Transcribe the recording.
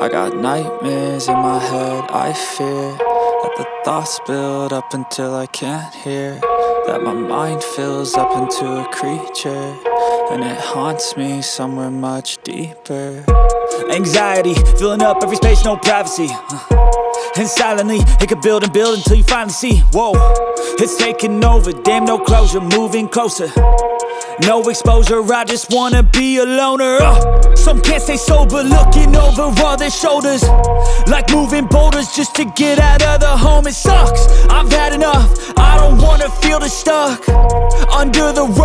I got nightmares in my head, I fear that the thoughts build up until I can't hear, that my mind fills up into a creature, and it haunts me somewhere much deeper. Anxiety, filling up every space, no privacy. And silently, it could build and build until you finally see. Whoa, it's taking over, damn no closure, moving closer. No exposure, I just wanna be a loner. Some can't stay sober, looking over all their shoulders, like moving boulders just to get out of the home. It sucks, I've had enough, I don't wanna feel the stuck under the rug.